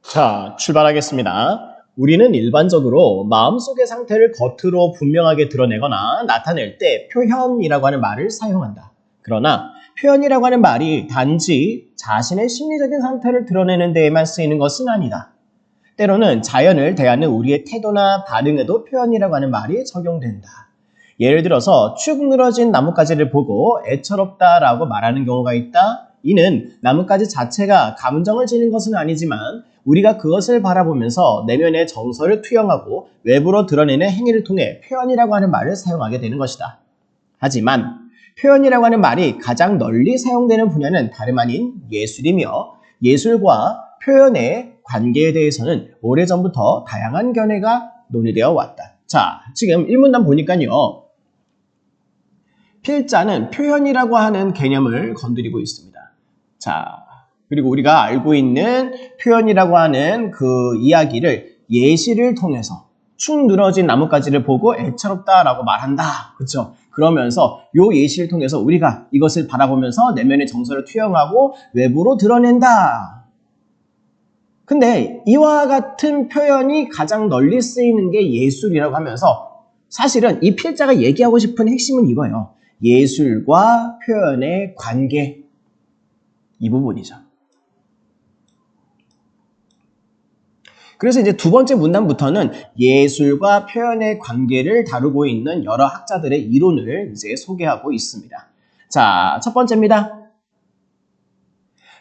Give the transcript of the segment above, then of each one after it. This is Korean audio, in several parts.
자, 출발하겠습니다. 우리는 일반적으로 마음속의 상태를 겉으로 분명하게 드러내거나 나타낼 때 표현이라고 하는 말을 사용한다. 그러나 표현이라고 하는 말이 단지 자신의 심리적인 상태를 드러내는 데에만 쓰이는 것은 아니다. 때로는 자연을 대하는 우리의 태도나 반응에도 표현이라고 하는 말이 적용된다. 예를 들어서 축 늘어진 나뭇가지를 보고 애처롭다라고 말하는 경우가 있다. 이는 나뭇가지 자체가 감정을 지닌 것은 아니지만 우리가 그것을 바라보면서 내면의 정서를 투영하고 외부로 드러내는 행위를 통해 표현이라고 하는 말을 사용하게 되는 것이다. 하지만 표현이라고 하는 말이 가장 널리 사용되는 분야는 다름 아닌 예술이며 예술과 표현의 관계에 대해서는 오래전부터 다양한 견해가 논의되어 왔다. 자, 지금 1문단 보니까요. 필자는 표현이라고 하는 개념을 건드리고 있습니다. 자, 그리고 우리가 알고 있는 표현이라고 하는 그 이야기를 예시를 통해서 축 늘어진 나뭇가지를 보고 애처롭다라고 말한다. 그렇죠? 그러면서 요 예시를 통해서 우리가 이것을 바라보면서 내면의 정서를 투영하고 외부로 드러낸다. 근데 이와 같은 표현이 가장 널리 쓰이는 게 예술이라고 하면서 사실은 이 필자가 얘기하고 싶은 핵심은 이거예요. 예술과 표현의 관계. 이 부분이죠. 그래서 이제 두 번째 문단부터는 예술과 표현의 관계를 다루고 있는 여러 학자들의 이론을 이제 소개하고 있습니다. 자, 첫 번째입니다.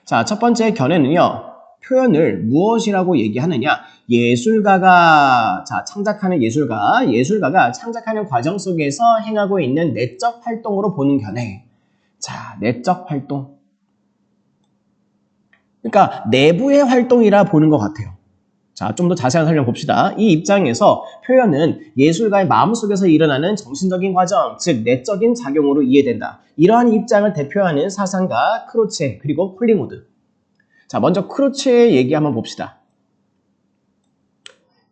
자, 첫 번째 견해는요. 표현을 무엇이라고 얘기하느냐? 예술가가 창작하는 예술가가 창작하는 과정 속에서 행하고 있는 내적 활동으로 보는 견해. 자, 내적 활동. 그러니까 내부의 활동이라 보는 것 같아요. 자, 좀 더 자세한 설명 봅시다. 이 입장에서 표현은 예술가의 마음속에서 일어나는 정신적인 과정, 즉 내적인 작용으로 이해된다. 이러한 입장을 대표하는 사상가 크로체 그리고 콜링우드. 자, 먼저 크로체의 얘기 한번 봅시다.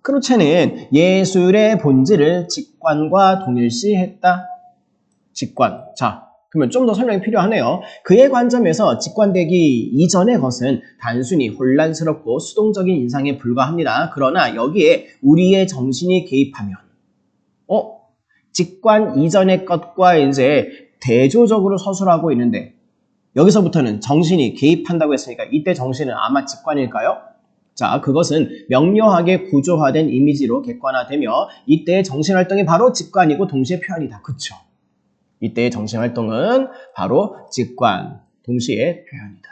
크로체는 예술의 본질을 직관과 동일시했다. 직관. 자, 그러면 좀 더 설명이 필요하네요. 그의 관점에서 직관되기 이전의 것은 단순히 혼란스럽고 수동적인 인상에 불과합니다. 그러나 여기에 우리의 정신이 개입하면 직관 이전의 것과 이제 대조적으로 서술하고 있는데 여기서부터는 정신이 개입한다고 했으니까 이때 정신은 아마 직관일까요? 자, 그것은 명료하게 구조화된 이미지로 객관화되며 이때의 정신활동이 바로 직관이고 동시에 표현이다. 그쵸? 이때의 정신활동은 바로 직관, 동시에 표현이다.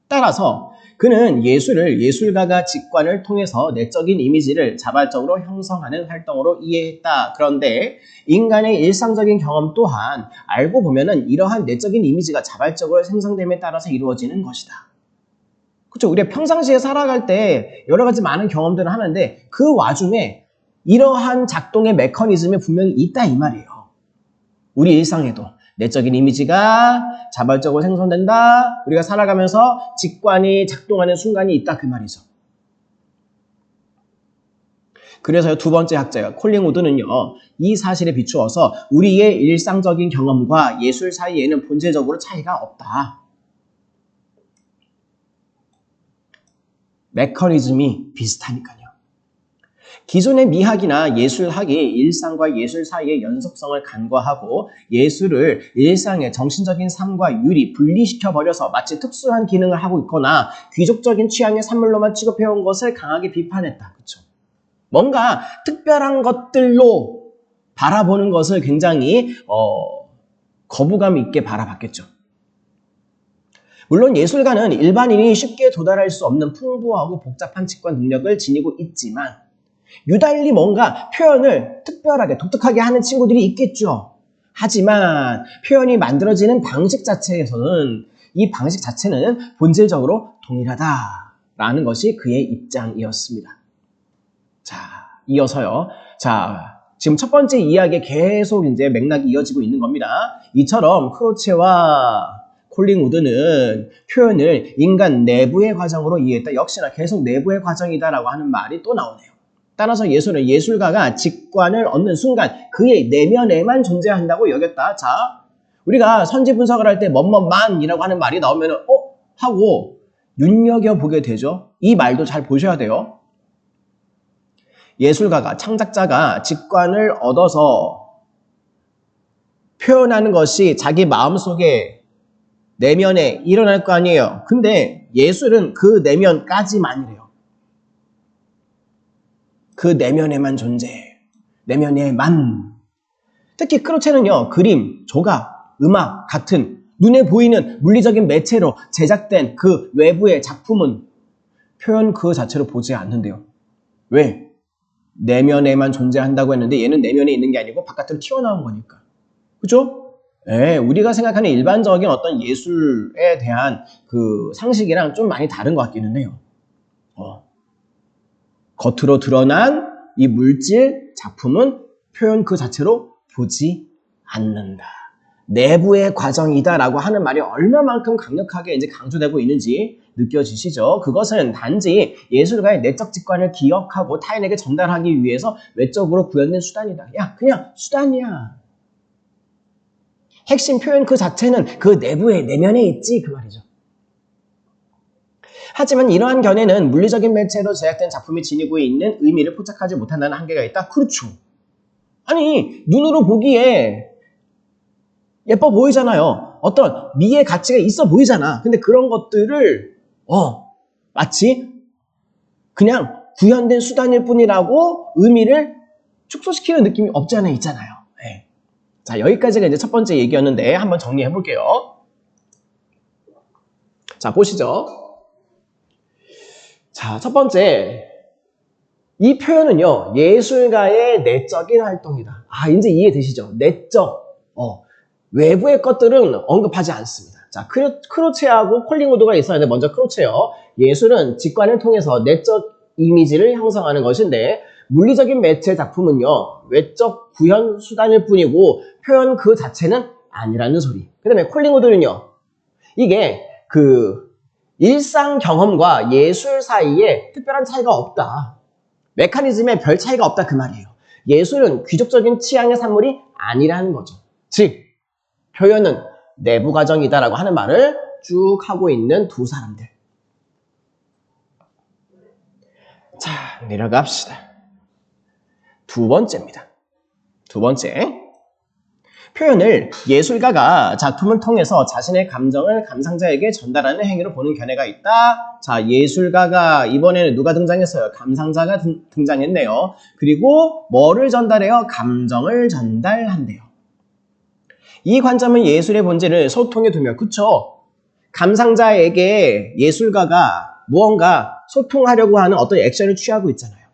따라서 그는 예술가가 직관을 통해서 내적인 이미지를 자발적으로 형성하는 활동으로 이해했다. 그런데 인간의 일상적인 경험 또한 알고 보면은 이러한 내적인 이미지가 자발적으로 생성됨에 따라서 이루어지는 것이다. 그렇죠? 우리가 평상시에 살아갈 때 여러 가지 많은 경험들을 하는데 그 와중에 이러한 작동의 메커니즘이 분명히 있다 이 말이에요. 우리 일상에도 내적인 이미지가 자발적으로 생성된다. 우리가 살아가면서 직관이 작동하는 순간이 있다 그 말이죠. 그래서 두 번째 학자가 콜링우드는요. 이 사실에 비추어서 우리의 일상적인 경험과 예술 사이에는 본질적으로 차이가 없다. 메커니즘이 비슷하니까요. 기존의 미학이나 예술학이 일상과 예술 사이의 연속성을 간과하고 예술을 일상의 정신적인 삶과 유리, 분리시켜버려서 마치 특수한 기능을 하고 있거나 귀족적인 취향의 산물로만 취급해온 것을 강하게 비판했다. 그렇죠? 뭔가 특별한 것들로 바라보는 것을 굉장히 거부감 있게 바라봤겠죠. 물론 예술가는 일반인이 쉽게 도달할 수 없는 풍부하고 복잡한 직관 능력을 지니고 있지만 유달리 뭔가 표현을 특별하게 독특하게 하는 친구들이 있겠죠. 하지만 표현이 만들어지는 방식 자체에서는 이 방식 자체는 본질적으로 동일하다라는 것이 그의 입장이었습니다. 자, 이어서요. 자, 지금 첫 번째 이야기에 계속 이제 맥락이 이어지고 있는 겁니다. 이처럼 크로체와 콜링우드는 표현을 인간 내부의 과정으로 이해했다. 역시나 계속 내부의 과정이다라고 하는 말이 또 나오네요. 따라서 예술은 예술가가 직관을 얻는 순간 그의 내면에만 존재한다고 여겼다. 자, 우리가 선지 분석을 할 때 뭐뭐만이라고 하는 말이 나오면 하고 눈여겨보게 되죠. 이 말도 잘 보셔야 돼요. 예술가가, 창작자가 직관을 얻어서 표현하는 것이 자기 마음속에 내면에 일어날 거 아니에요. 근데 예술은 그 내면까지만이래요. 그 내면에만 존재해. 내면에만. 특히 크로체는요, 그림, 조각, 음악 같은 눈에 보이는 물리적인 매체로 제작된 그 외부의 작품은 표현 그 자체로 보지 않는데요. 왜? 내면에만 존재한다고 했는데 얘는 내면에 있는 게 아니고 바깥으로 튀어나온 거니까. 그죠? 예, 우리가 생각하는 일반적인 어떤 예술에 대한 그 상식이랑 좀 많이 다른 것 같기는 해요. 겉으로 드러난 이 물질 작품은 표현 그 자체로 보지 않는다. 내부의 과정이다라고 하는 말이 얼마만큼 강력하게 이제 강조되고 있는지 느껴지시죠? 그것은 단지 예술가의 내적 직관을 기억하고 타인에게 전달하기 위해서 외적으로 구현된 수단이다. 야, 그냥 수단이야. 핵심 표현 그 자체는 그 내면에 있지, 그 말이죠. 하지만 이러한 견해는 물리적인 매체로 제작된 작품이 지니고 있는 의미를 포착하지 못한다는 한계가 있다? 그렇죠. 아니, 눈으로 보기에 예뻐 보이잖아요. 어떤 미의 가치가 있어 보이잖아. 근데 그런 것들을 마치 그냥 구현된 수단일 뿐이라고 의미를 축소시키는 느낌이 없지 않아 있잖아요. 네. 자, 여기까지가 이제 첫 번째 얘기였는데 한번 정리해 볼게요. 자, 보시죠. 자, 첫 번째. 이 표현은요, 예술가의 내적인 활동이다. 아, 이제 이해되시죠? 내적. 외부의 것들은 언급하지 않습니다. 자, 크로체하고 콜링우드가 있었는데 먼저 크로체요. 예술은 직관을 통해서 내적 이미지를 형성하는 것인데 물리적인 매체 작품은요, 외적 구현 수단일 뿐이고 표현 그 자체는 아니라는 소리. 그 다음에 콜링우드는요, 이게 그 일상 경험과 예술 사이에 특별한 차이가 없다. 메커니즘에 별 차이가 없다 그 말이에요. 예술은 귀족적인 취향의 산물이 아니라는 거죠. 즉 표현은 내부 과정이다라고 하는 말을 쭉 하고 있는 두 사람들. 자, 내려갑시다. 두 번째입니다. 두 번째. 표현을 예술가가 작품을 통해서 자신의 감정을 감상자에게 전달하는 행위로 보는 견해가 있다. 자, 예술가가 이번에는 누가 등장했어요? 감상자가 등장했네요. 그리고 뭐를 전달해요? 감정을 전달한대요. 이 관점은 예술의 본질을 소통에 두며, 그쵸? 감상자에게 예술가가 무언가 소통하려고 하는 어떤 액션을 취하고 있잖아요.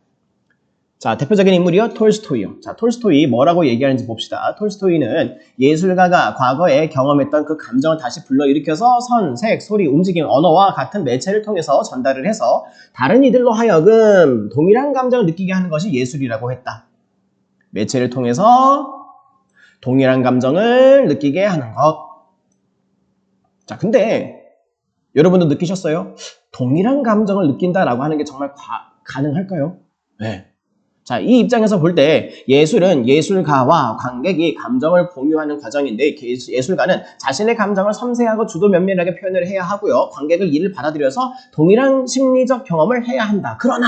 자, 대표적인 인물이요, 톨스토이요. 자, 톨스토이 뭐라고 얘기하는지 봅시다. 톨스토이는 예술가가 과거에 경험했던 그 감정을 다시 불러일으켜서 선, 색, 소리, 움직임, 언어와 같은 매체를 통해서 전달을 해서 다른 이들로 하여금 동일한 감정을 느끼게 하는 것이 예술이라고 했다. 매체를 통해서 동일한 감정을 느끼게 하는 것. 자, 근데 여러분도 느끼셨어요? 동일한 감정을 느낀다라고 하는 게 정말 가능할까요? 네. 자, 이 입장에서 볼 때 예술은 예술가와 관객이 감정을 공유하는 과정인데 예술가는 자신의 감정을 섬세하고 주도 면밀하게 표현을 해야 하고요. 관객을 이를 받아들여서 동일한 심리적 경험을 해야 한다. 그러나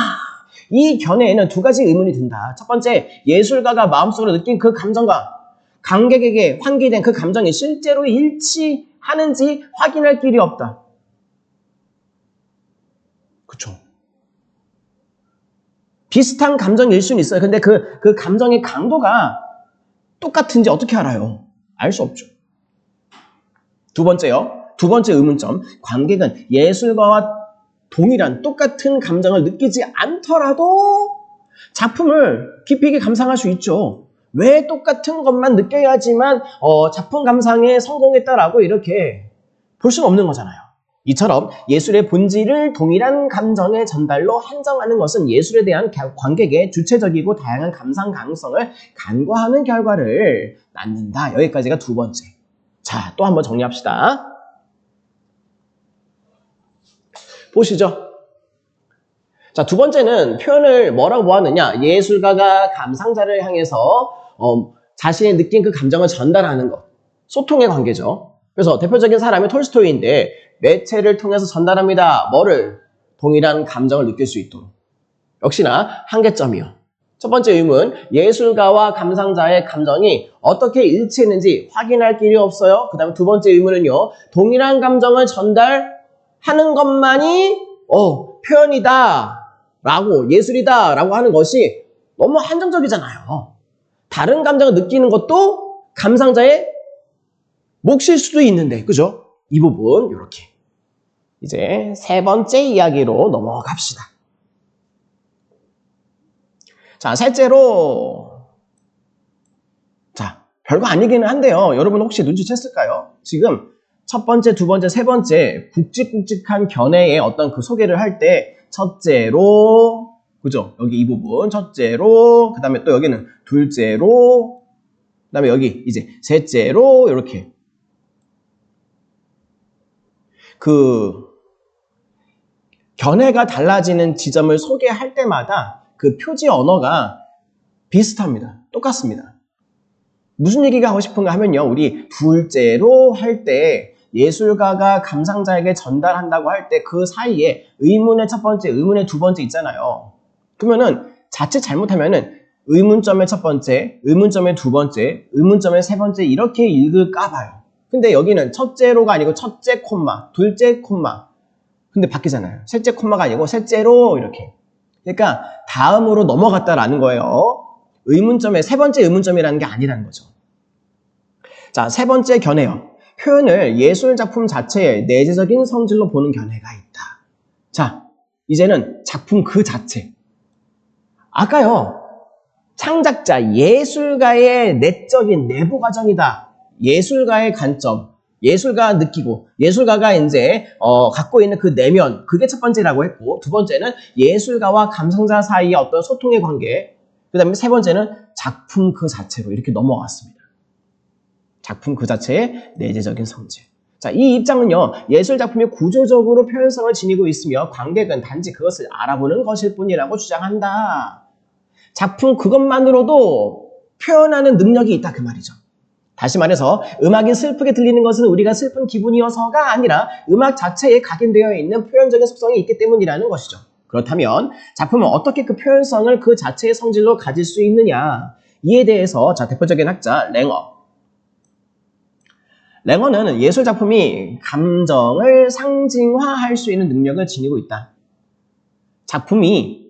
이 견해에는 두 가지 의문이 든다. 첫 번째, 예술가가 마음속으로 느낀 그 감정과 관객에게 환기된 그 감정이 실제로 일치하는지 확인할 길이 없다. 그쵸? 비슷한 감정일 수는 있어요. 근데 그 감정의 강도가 똑같은지 어떻게 알아요? 알 수 없죠. 두 번째요. 두 번째 의문점. 관객은 예술가와 동일한 똑같은 감정을 느끼지 않더라도 작품을 깊이 있게 감상할 수 있죠. 왜 똑같은 것만 느껴야지만 작품 감상에 성공했다라고 이렇게 볼 수는 없는 거잖아요. 이처럼 예술의 본질을 동일한 감정의 전달로 한정하는 것은 예술에 대한 관객의 주체적이고 다양한 감상 가능성을 간과하는 결과를 낳는다. 여기까지가 두 번째. 자, 또 한번 정리합시다. 보시죠. 자, 두 번째는 표현을 뭐라고 보았느냐? 예술가가 감상자를 향해서 자신이 느낀 그 감정을 전달하는 것. 소통의 관계죠. 그래서 대표적인 사람이 톨스토이인데 매체를 통해서 전달합니다. 뭐를? 동일한 감정을 느낄 수 있도록. 역시나 한계점이요. 첫 번째 의문, 예술가와 감상자의 감정이 어떻게 일치했는지 확인할 길이 없어요. 그 다음에 두 번째 의문은요, 동일한 감정을 전달하는 것만이 표현이다 라고, 예술이다 라고 하는 것이 너무 한정적이잖아요. 다른 감정을 느끼는 것도 감상자의 몫일 수도 있는데, 그죠? 이 부분 이렇게 이제 세 번째 이야기로 넘어갑시다. 자, 셋째로, 자, 별거 아니기는 한데요. 여러분 혹시 눈치챘을까요? 지금 첫 번째, 두 번째, 세 번째 굵직굵직한 견해의 어떤 그 소개를 할 때 첫째로, 그죠? 여기 이 부분 첫째로, 그 다음에 또 여기는 둘째로, 그 다음에 여기 이제 셋째로 이렇게 그 견해가 달라지는 지점을 소개할 때마다 그 표지 언어가 비슷합니다. 똑같습니다. 무슨 얘기가 하고 싶은가 하면요. 우리 둘째로 할 때 예술가가 감상자에게 전달한다고 할 때 그 사이에 의문의 첫 번째, 의문의 두 번째 있잖아요. 그러면은 자칫 잘못하면은 의문점의 첫 번째, 의문점의 두 번째, 의문점의 세 번째 이렇게 읽을까 봐요. 근데 여기는 첫째로가 아니고 첫째 콤마, 둘째 콤마. 근데 바뀌잖아요. 셋째 콤마가 아니고 셋째로 이렇게. 그러니까 다음으로 넘어갔다라는 거예요. 의문점의 세 번째 의문점이라는 게 아니라는 거죠. 자, 세 번째 견해요. 표현을 예술작품 자체의 내재적인 성질로 보는 견해가 있다. 자, 이제는 작품 그 자체. 아까요. 창작자, 예술가의 내적인 내부 과정이다. 예술가의 관점, 예술가가 느끼고 예술가가 이제 갖고 있는 그 내면, 그게 첫 번째라고 했고, 두 번째는 예술가와 감상자 사이의 어떤 소통의 관계, 그 다음에 세 번째는 작품 그 자체로 이렇게 넘어갔습니다. 작품 그 자체의 내재적인 성질. 자, 이 입장은요, 예술작품이 구조적으로 표현성을 지니고 있으며 관객은 단지 그것을 알아보는 것일 뿐이라고 주장한다. 작품 그것만으로도 표현하는 능력이 있다, 그 말이죠. 다시 말해서 음악이 슬프게 들리는 것은 우리가 슬픈 기분이어서가 아니라 음악 자체에 각인되어 있는 표현적인 속성이 있기 때문이라는 것이죠. 그렇다면 작품은 어떻게 그 표현성을 그 자체의 성질로 가질 수 있느냐, 이에 대해서 자, 대표적인 학자 랭어는 예술작품이 감정을 상징화할 수 있는 능력을 지니고 있다. 작품이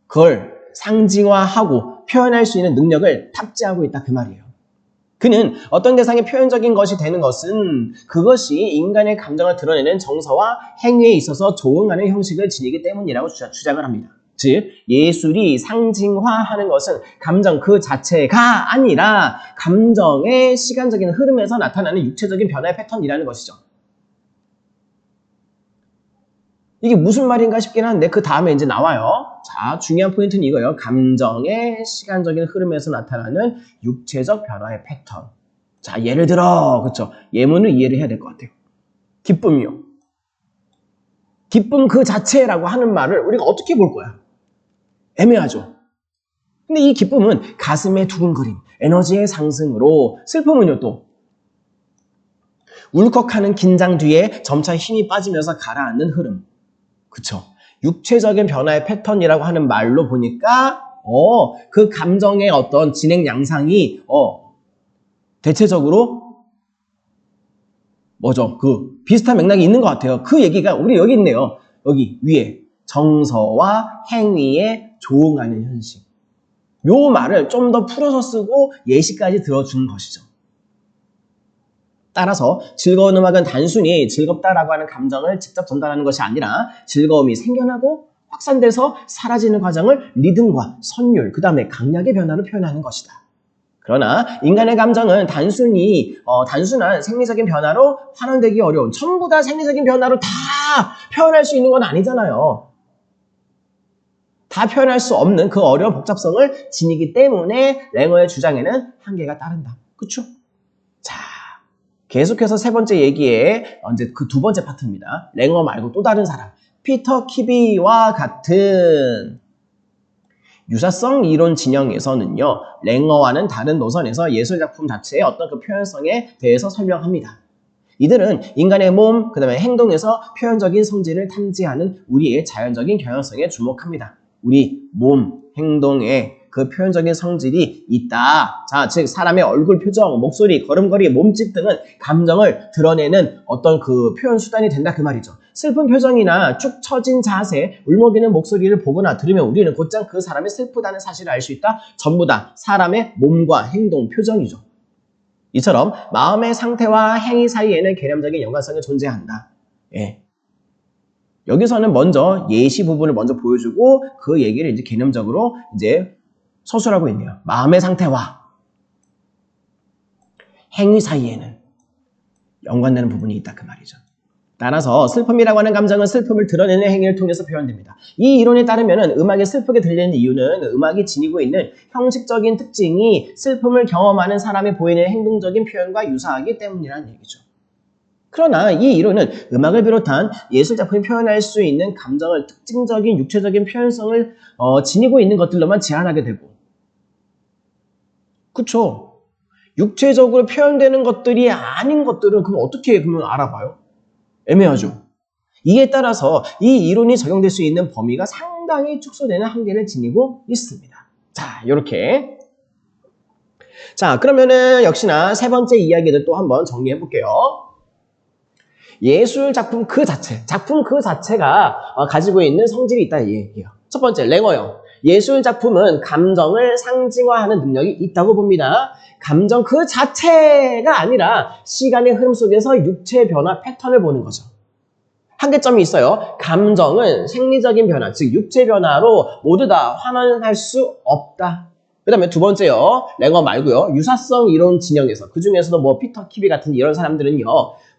그걸 상징화하고 표현할 수 있는 능력을 탑재하고 있다, 그 말이에요. 그는 어떤 대상이 표현적인 것이 되는 것은 그것이 인간의 감정을 드러내는 정서와 행위에 있어서 조응하는 형식을 지니기 때문이라고 주장을 합니다. 즉, 예술이 상징화하는 것은 감정 그 자체가 아니라 감정의 시간적인 흐름에서 나타나는 육체적인 변화의 패턴이라는 것이죠. 이게 무슨 말인가 싶긴 한데 그 다음에 이제 나와요. 자, 중요한 포인트는 이거예요. 감정의 시간적인 흐름에서 나타나는 육체적 변화의 패턴. 자, 예를 들어, 그렇죠? 예문을 이해를 해야 될 것 같아요. 기쁨이요. 기쁨 그 자체라고 하는 말을 우리가 어떻게 볼 거야? 애매하죠. 근데 이 기쁨은 가슴의 두근거림, 에너지의 상승으로, 슬픔은요 또 울컥하는 긴장 뒤에 점차 힘이 빠지면서 가라앉는 흐름. 그쵸? 육체적인 변화의 패턴이라고 하는 말로 보니까 그 감정의 어떤 진행 양상이 대체적으로 뭐죠? 그 비슷한 맥락이 있는 것 같아요. 그 얘기가 우리 여기 있네요. 여기 위에 정서와 행위에 조응하는 현실. 요 말을 좀 더 풀어서 쓰고 예시까지 들어주는 것이죠. 따라서 즐거운 음악은 단순히 즐겁다라고 하는 감정을 직접 전달하는 것이 아니라 즐거움이 생겨나고 확산돼서 사라지는 과정을 리듬과 선율, 그 다음에 강약의 변화로 표현하는 것이다. 그러나 인간의 감정은 단순한 생리적인 변화로 환원되기 어려운, 전부 다 생리적인 변화로 다 표현할 수 있는 건 아니잖아요. 다 표현할 수 없는 그 어려운 복잡성을 지니기 때문에 랭어의 주장에는 한계가 따른다. 그쵸? 자, 계속해서 세 번째 얘기에 이제 그 두 번째 파트입니다. 랭어 말고 또 다른 사람, 피터 키비와 같은 유사성 이론 진영에서는요, 랭어와는 다른 노선에서 예술작품 자체의 어떤 그 표현성에 대해서 설명합니다. 이들은 인간의 몸, 그 다음에 행동에서 표현적인 성질을 탐지하는 우리의 자연적인 경향성에 주목합니다. 우리 몸, 행동에 그 표현적인 성질이 있다. 자, 즉 사람의 얼굴 표정, 목소리, 걸음걸이, 몸짓 등은 감정을 드러내는 어떤 그 표현 수단이 된다 그 말이죠. 슬픈 표정이나 축 처진 자세, 울먹이는 목소리를 보거나 들으면 우리는 곧장 그 사람이 슬프다는 사실을 알 수 있다. 전부 다 사람의 몸과 행동, 표정이죠. 이처럼 마음의 상태와 행위 사이에는 개념적인 연관성이 존재한다. 예. 여기서는 먼저 예시 부분을 먼저 보여주고 그 얘기를 이제 개념적으로 이제 서술하고 있네요. 마음의 상태와 행위 사이에는 연관되는 부분이 있다 그 말이죠. 따라서 슬픔이라고 하는 감정은 슬픔을 드러내는 행위를 통해서 표현됩니다. 이 이론에 따르면 음악이 슬프게 들리는 이유는 음악이 지니고 있는 형식적인 특징이 슬픔을 경험하는 사람이 보이는 행동적인 표현과 유사하기 때문이라는 얘기죠. 그러나 이 이론은 음악을 비롯한 예술작품이 표현할 수 있는 감정을 특징적인 육체적인 표현성을 지니고 있는 것들로만 제한하게 되고, 그쵸? 육체적으로 표현되는 것들이 아닌 것들은 그럼 어떻게 그러면 알아봐요? 애매하죠. 이에 따라서 이 이론이 적용될 수 있는 범위가 상당히 축소되는 한계를 지니고 있습니다. 자, 이렇게. 자, 그러면은 역시나 세 번째 이야기를 또 한번 정리해 볼게요. 예술 작품 그 자체, 작품 그 자체가 가지고 있는 성질이 있다 이 얘기예요. 첫 번째, 랭어요. 예술 작품은 감정을 상징화하는 능력이 있다고 봅니다. 감정 그 자체가 아니라 시간의 흐름 속에서 육체 변화 패턴을 보는 거죠. 한계점이 있어요. 감정은 생리적인 변화, 즉 육체 변화로 모두 다 환원할 수 없다. 그 다음에 두 번째요. 랭어 말고요. 유사성 이론 진영에서, 그 중에서도 뭐 피터 키비 같은 이런 사람들은요.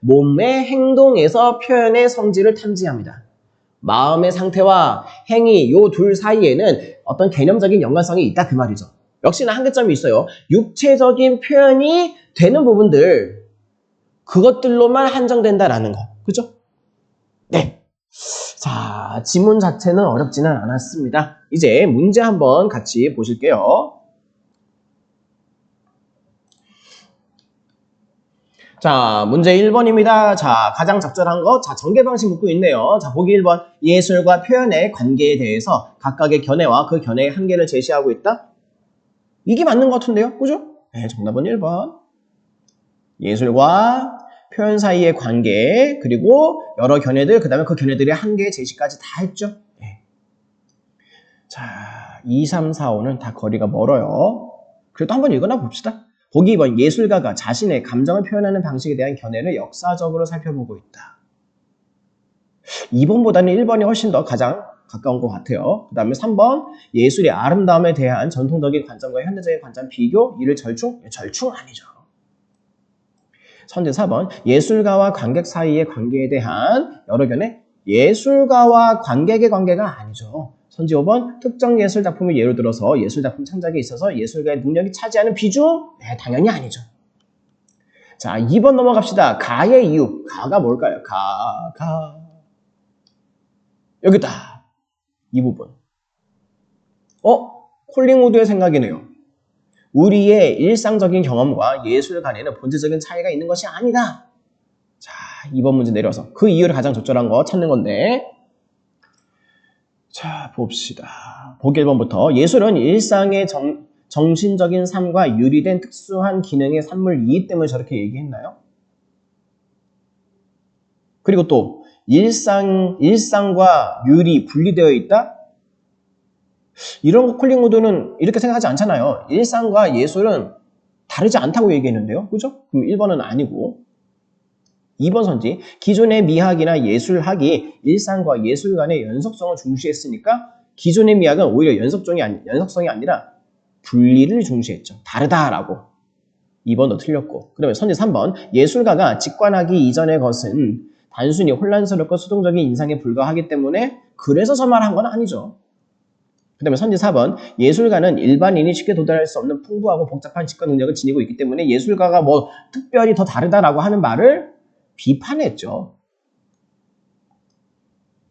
몸의 행동에서 표현의 성질을 탐지합니다. 마음의 상태와 행위 요 둘 사이에는 어떤 개념적인 연관성이 있다 그 말이죠. 역시나 한계점이 있어요. 육체적인 표현이 되는 부분들, 그것들로만 한정된다라는 거. 그죠? 네. 자, 지문 자체는 어렵지는 않았습니다. 이제 문제 한번 같이 보실게요. 자, 문제 1번입니다. 자, 가장 적절한 거. 자, 전개 방식 묻고 있네요. 자, 보기 1번. 예술과 표현의 관계에 대해서 각각의 견해와 그 견해의 한계를 제시하고 있다. 이게 맞는 것 같은데요? 그죠? 네, 정답은 1번. 예술과 표현 사이의 관계, 그리고 여러 견해들, 그 다음에 그 견해들의 한계 제시까지 다 했죠? 네. 자, 2, 3, 4, 5는 다 거리가 멀어요. 그래도 한번 읽어나 봅시다. 보기 2번. 예술가가 자신의 감정을 표현하는 방식에 대한 견해를 역사적으로 살펴보고 있다. 2번보다는 1번이 훨씬 더 가장 가까운 것 같아요. 그 다음에 3번. 예술의 아름다움에 대한 전통적인 관점과 현대적인 관점 비교. 이를 절충? 절충 아니죠. 선제 4번. 예술가와 관객 사이의 관계에 대한 여러 견해. 예술가와 관객의 관계가 아니죠. 선지 5번. 특정 예술 작품을 예로 들어서 예술 작품 창작에 있어서 예술가의 능력이 차지하는 비중? 네, 당연히 아니죠. 자, 2번 넘어갑시다. 가의 이유. 가가 뭘까요? 여기다. 이 부분. 콜링우드의 생각이네요. 우리의 일상적인 경험과 예술 간에는 본질적인 차이가 있는 것이 아니다. 자, 2번 문제 내려서 그 이유를 가장 적절한 거 찾는 건데. 자, 봅시다. 보기 1번부터. 예술은 일상의 정신적인 삶과 유리된 특수한 기능의 산물이기 때문에 저렇게 얘기했나요? 그리고 또 일상과 유리 분리되어 있다? 이런 거 콜링우드는 이렇게 생각하지 않잖아요. 일상과 예술은 다르지 않다고 얘기했는데요. 그죠? 그럼 1번은 아니고. 2번 선지. 기존의 미학이나 예술학이 일상과 예술 간의 연속성을 중시했으니까 기존의 미학은 오히려 연속성이 아니라 분리를 중시했죠. 다르다라고. 2번도 틀렸고. 그 다음에 선지 3번. 예술가가 직관하기 이전의 것은 단순히 혼란스럽고 수동적인 인상에 불과하기 때문에 그래서 저 말한 건 아니죠. 그 다음에 선지 4번. 예술가는 일반인이 쉽게 도달할 수 없는 풍부하고 복잡한 직관 능력을 지니고 있기 때문에 예술가가 뭐 특별히 더 다르다라고 하는 말을 비판했죠.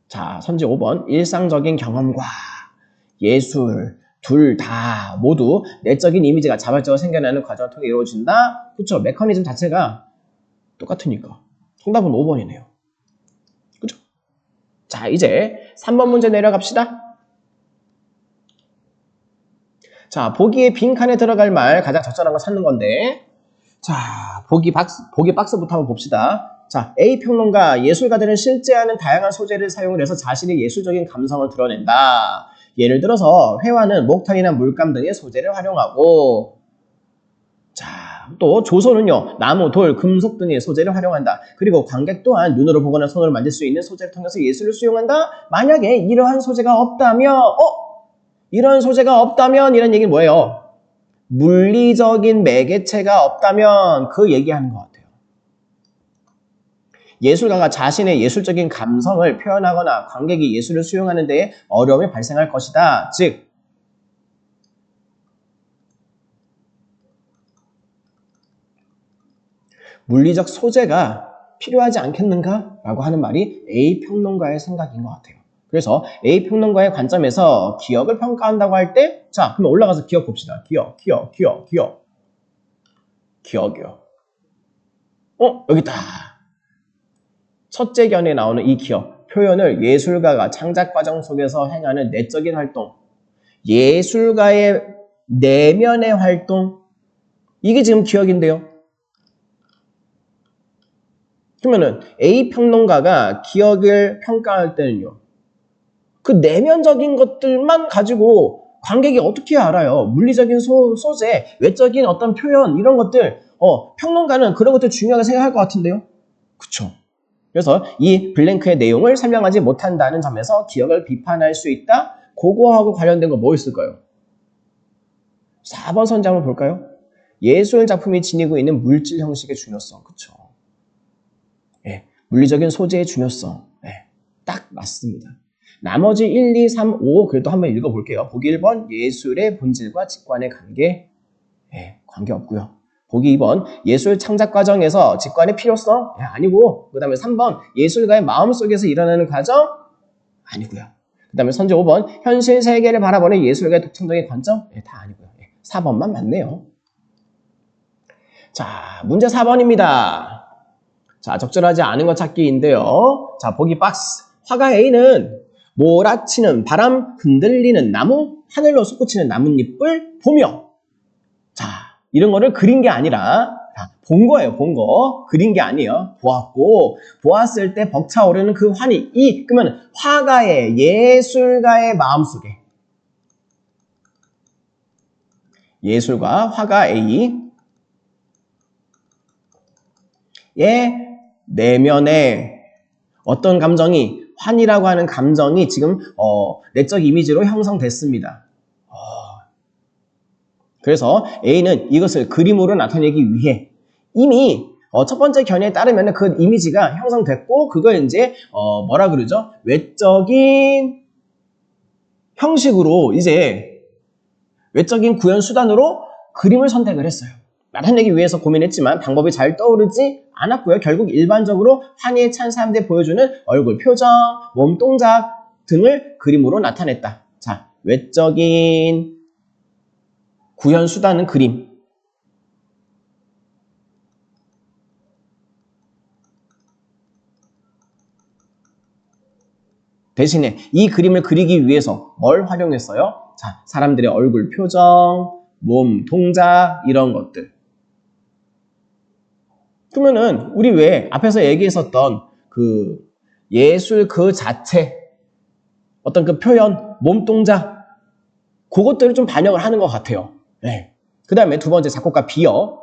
자, 선지 5번. 일상적인 경험과 예술 둘 다 모두 내적인 이미지가 자발적으로 생겨나는 과정을 통해 이루어진다. 그렇죠. 메커니즘 자체가 똑같으니까. 정답은 5번이네요. 그죠? 자, 이제 3번 문제 내려갑시다. 자, 보기에 빈칸에 들어갈 말 가장 적절한 거 찾는 건데, 자, 보기 박스부터 한번 봅시다. 자, A 평론가, 예술가들은 실제 하는 다양한 소재를 사용을 해서 자신의 예술적인 감성을 드러낸다. 예를 들어서 회화는 목탄이나 물감 등의 소재를 활용하고, 자, 또 조소는요, 나무, 돌, 금속 등의 소재를 활용한다. 그리고 관객 또한 눈으로 보거나 손으로 만질 수 있는 소재를 통해서 예술을 수용한다. 만약에 이러한 소재가 없다면, 이런 소재가 없다면 이런 얘기는 뭐예요? 물리적인 매개체가 없다면 그 얘기하는 것 같아요. 예술가가 자신의 예술적인 감성을 표현하거나 관객이 예술을 수용하는 데에 어려움이 발생할 것이다. 즉, 물리적 소재가 필요하지 않겠는가? 라고 하는 말이 A 평론가의 생각인 것 같아요. 그래서 A 평론가의 관점에서 기억을 평가한다고 할 때, 자, 그럼 올라가서 기억 봅시다. 기억이요. 여기 있다. 첫째 견에 나오는 이 기억, 표현을 예술가가 창작 과정 속에서 행하는 내적인 활동, 예술가의 내면의 활동, 이게 지금 기억인데요. 그러면은 A 평론가가 기억을 평가할 때는요, 그 내면적인 것들만 가지고 관객이 어떻게 알아요? 물리적인 소재, 외적인 어떤 표현, 이런 것들, 평론가는 그런 것들 중요하게 생각할 것 같은데요? 그쵸? 그래서 이 블랭크의 내용을 설명하지 못한다는 점에서 기억을 비판할 수 있다? 그거하고 관련된 거 뭐 있을까요? 4번 선지 한번 볼까요? 예술 작품이 지니고 있는 물질 형식의 중요성. 그쵸? 예, 물리적인 소재의 중요성. 예, 딱 맞습니다. 나머지 1, 2, 3, 5 그래도 한번 읽어볼게요. 보기 1번 예술의 본질과 직관의 관계. 예, 관계 없고요. 보기 2번 예술 창작 과정에서 직관의 필요성? 예, 아니고. 그 다음에 3번 예술가의 마음속에서 일어나는 과정? 아니고요. 그 다음에 선제 5번 현실 세계를 바라보는 예술가의 독창적인 관점? 예, 다 아니고요. 예, 4번만 맞네요. 자, 문제 4번입니다. 자, 적절하지 않은 것 찾기인데요. 자, 보기 박스. 화가 A는 몰아치는 바람, 흔들리는 나무, 하늘로 솟구치는 나뭇잎을 보며, 자, 이런 거를 그린 게 아니라 본 거예요. 본 거. 그린 게 아니에요. 보았고, 보았을 때 벅차오르는 그 환희. 그러면 화가의, 예술가의 마음속에, 예술가, 화가 A의 내면에 어떤 감정이, 환이라고 하는 감정이 지금 내적 이미지로 형성됐습니다. 그래서 A는 이것을 그림으로 나타내기 위해 이미 첫 번째 견해에 따르면 그 이미지가 형성됐고, 그걸 이제 뭐라 그러죠? 외적인 형식으로, 이제 외적인 구현 수단으로 그림을 선택을 했어요. 나타내기 위해서 고민했지만 방법이 잘 떠오르지 않았고요. 결국 일반적으로 환희에 찬 사람들이 보여주는 얼굴 표정, 몸 동작 등을 그림으로 나타냈다. 자, 외적인 구현 수단은 그림. 대신에 이 그림을 그리기 위해서 뭘 활용했어요? 자, 사람들의 얼굴 표정, 몸 동작, 이런 것들. 그러면은 우리 왜 앞에서 얘기했었던 그 예술 그 자체, 어떤 그 표현, 몸 동작, 그것들을 좀 반영을 하는 것 같아요. 네. 그 다음에 두 번째, 작곡가 B요.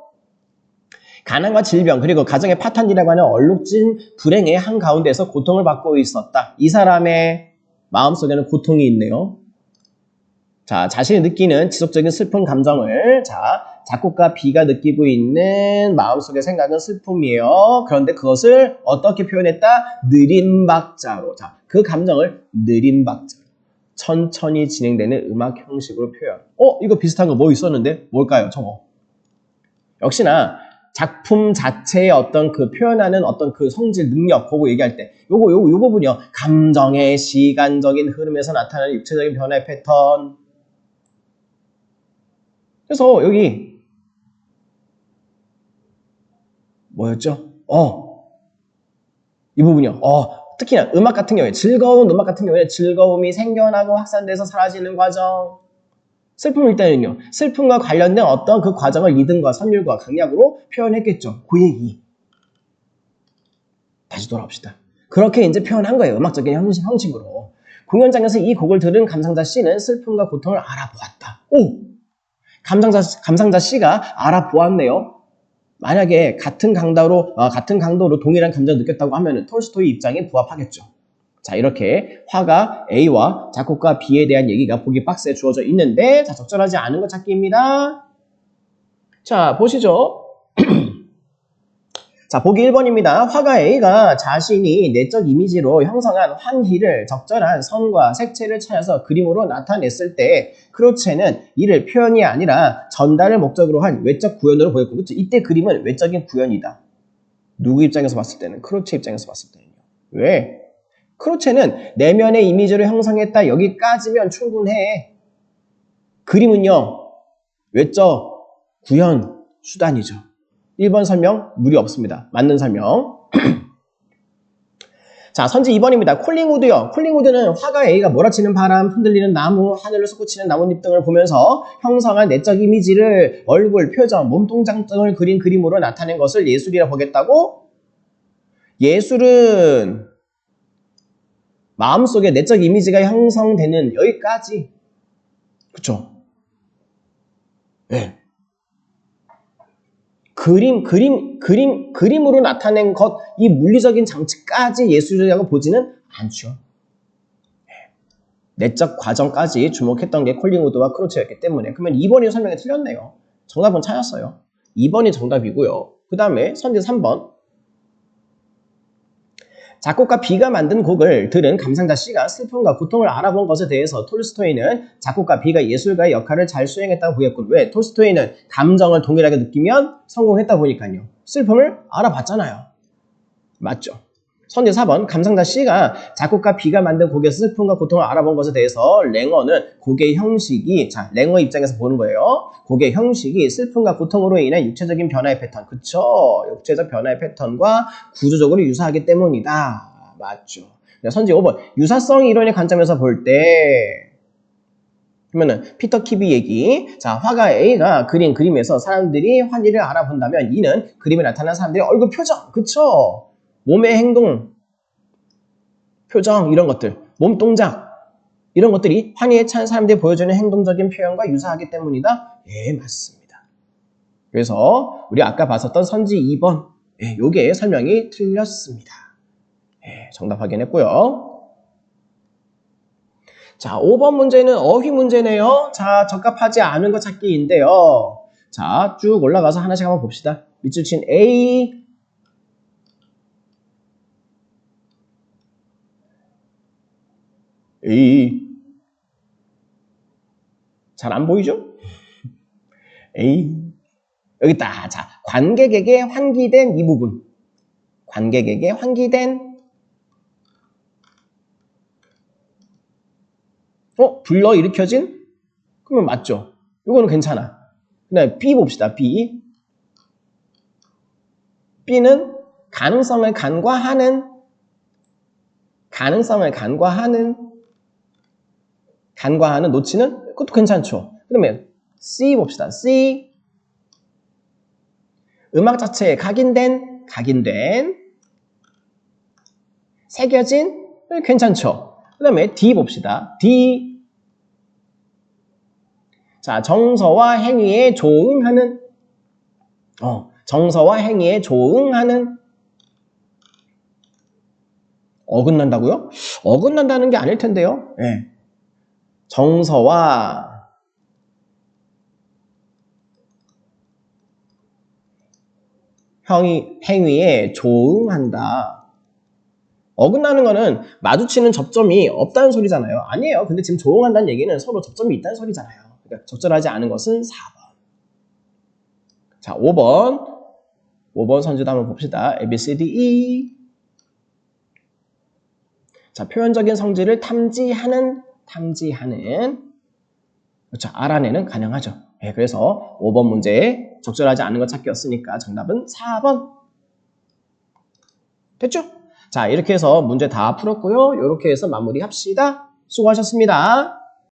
가난과 질병 그리고 가정의 파탄이라고 하는 얼룩진 불행의 한가운데서 고통을 받고 있었다. 이 사람의 마음속에는 고통이 있네요. 자, 자신이 느끼는 지속적인 슬픈 감정을, 자, 작곡가 B가 느끼고 있는 마음속의 생각은 슬픔이에요. 그런데 그것을 어떻게 표현했다? 느린 박자로. 자, 그 감정을 느린 박자로, 천천히 진행되는 음악 형식으로 표현. 이거 비슷한 거 뭐 있었는데? 뭘까요, 저거? 역시나 작품 자체의 어떤 그 표현하는 어떤 그 성질, 능력, 그거 얘기할 때 요 부분이요. 감정의 시간적인 흐름에서 나타나는 육체적인 변화의 패턴. 그래서 여기 뭐였죠? 이 부분이요. 특히나 음악 같은 경우에 즐거운 음악 같은 경우에 즐거움이 생겨나고 확산돼서 사라지는 과정. 슬픔일 때는요. 슬픔과 관련된 어떤 그 과정을 리듬과 선율과 강약으로 표현했겠죠. 그 얘기. 다시 돌아옵시다. 그렇게 이제 표현한 거예요. 음악적인 형식으로. 공연장에서 이 곡을 들은 감상자 C는 슬픔과 고통을 알아보았다. 오! 감상자 C가 알아보았네요. 만약에 같은 강도로 동일한 감정을 느꼈다고 하면 톨스토이 입장에 부합하겠죠. 자, 이렇게 화가 A와 작곡가 B에 대한 얘기가 보기 박스에 주어져 있는데, 자, 적절하지 않은 것 찾기입니다. 자, 보시죠. 자, 보기 1번입니다. 화가 A가 자신이 내적 이미지로 형성한 환희를 적절한 선과 색채를 찾아서 그림으로 나타냈을 때 크로체는 이를 표현이 아니라 전달을 목적으로 한 외적 구현으로 보였고, 그렇죠? 이때 그림은 외적인 구현이다. 누구 입장에서 봤을 때는? 크로체 입장에서 봤을 때는요. 왜? 크로체는 내면의 이미지를 형성했다. 여기까지면 충분해. 그림은요. 외적 구현 수단이죠. 1번 설명 무리 없습니다. 맞는 설명. 자, 선지 2번입니다. 콜링우드요. 콜링우드는 화가 A가 몰아치는 바람, 흔들리는 나무, 하늘을 솟구치는 나뭇잎 등을 보면서 형성한 내적 이미지를 얼굴, 표정, 몸동작 등을 그린 그림으로 나타낸 것을 예술이라 보겠다고? 예술은 마음속에 내적 이미지가 형성되는 여기까지. 그쵸? 네. 그림으로 나타낸 것, 이 물리적인 장치까지 예술이라고 보지는 않죠. 내적 과정까지 주목했던 게 콜링우드와 크로체였기 때문에. 그러면 2번이 설명이 틀렸네요. 정답은 찾았어요. 2번이 정답이고요. 그 다음에 선지 3번. 작곡가 B가 만든 곡을 들은 감상자 C가 슬픔과 고통을 알아본 것에 대해서 톨스토이는 작곡가 B가 예술가의 역할을 잘 수행했다고 보였군. 왜? 톨스토이는 감정을 동일하게 느끼면 성공했다 보니까요. 슬픔을 알아봤잖아요. 맞죠? 선지 4번. 감상자 C가 작곡가 B가 만든 곡에서 슬픔과 고통을 알아본 것에 대해서 랭어는 곡의 형식이, 자, 랭어 입장에서 보는 거예요. 곡의 형식이 슬픔과 고통으로 인한 육체적인 변화의 패턴, 그쵸? 육체적 변화의 패턴과 구조적으로 유사하기 때문이다. 맞죠? 선지 5번. 유사성 이론의 관점에서 볼 때, 그러면은 피터 키비 얘기. 자, 화가 A가 그린 그림에서 사람들이 환희를 알아본다면 이는 그림에 나타난 사람들의 얼굴 표정, 그쵸? 몸의 행동, 표정 이런 것들, 몸 동작 이런 것들이 환희에 찬 사람들이 보여주는 행동적인 표현과 유사하기 때문이다. 예, 맞습니다. 그래서 우리 아까 봤었던 선지 2번, 예, 요게 설명이 틀렸습니다. 예, 정답 확인했고요. 자, 5번 문제는 어휘 문제네요. 자, 적합하지 않은 것 찾기인데요. 자, 쭉 올라가서 하나씩 한번 봅시다. 밑줄 친 A, 잘 안 보이죠? 여기 있다. 자, 관객에게 환기된 이 부분. 관객에게 환기된 불러일으켜진? 그러면 맞죠? 이거는 괜찮아. 그다음에 B 봅시다. B. B는 가능성을 간과하는 놓치는? 그것도 괜찮죠. 그러면 C 봅시다. C. 음악 자체에 각인된, 새겨진? 괜찮죠. 그 다음에 D 봅시다. D. 자, 정서와 행위에 조응하는, 정서와 행위에 조응하는. 어긋난다고요? 어긋난다는 게 아닐 텐데요. 네. 정서와 행위에 조응한다. 어긋나는 거는 마주치는 접점이 없다는 소리잖아요. 아니에요. 근데 지금 조응한다는 얘기는 서로 접점이 있다는 소리잖아요. 그러니까 적절하지 않은 것은 4번. 자, 5번 선지도 한번 봅시다. A, B, C, D, E. 자, 표현적인 성질을 탐지하는. 그렇죠. 알아내는 가능하죠. 네, 그래서 5번 문제에 적절하지 않은 것 찾기였으니까 정답은 4번. 됐죠? 자, 이렇게 해서 문제 다 풀었고요. 이렇게 해서 마무리합시다. 수고하셨습니다.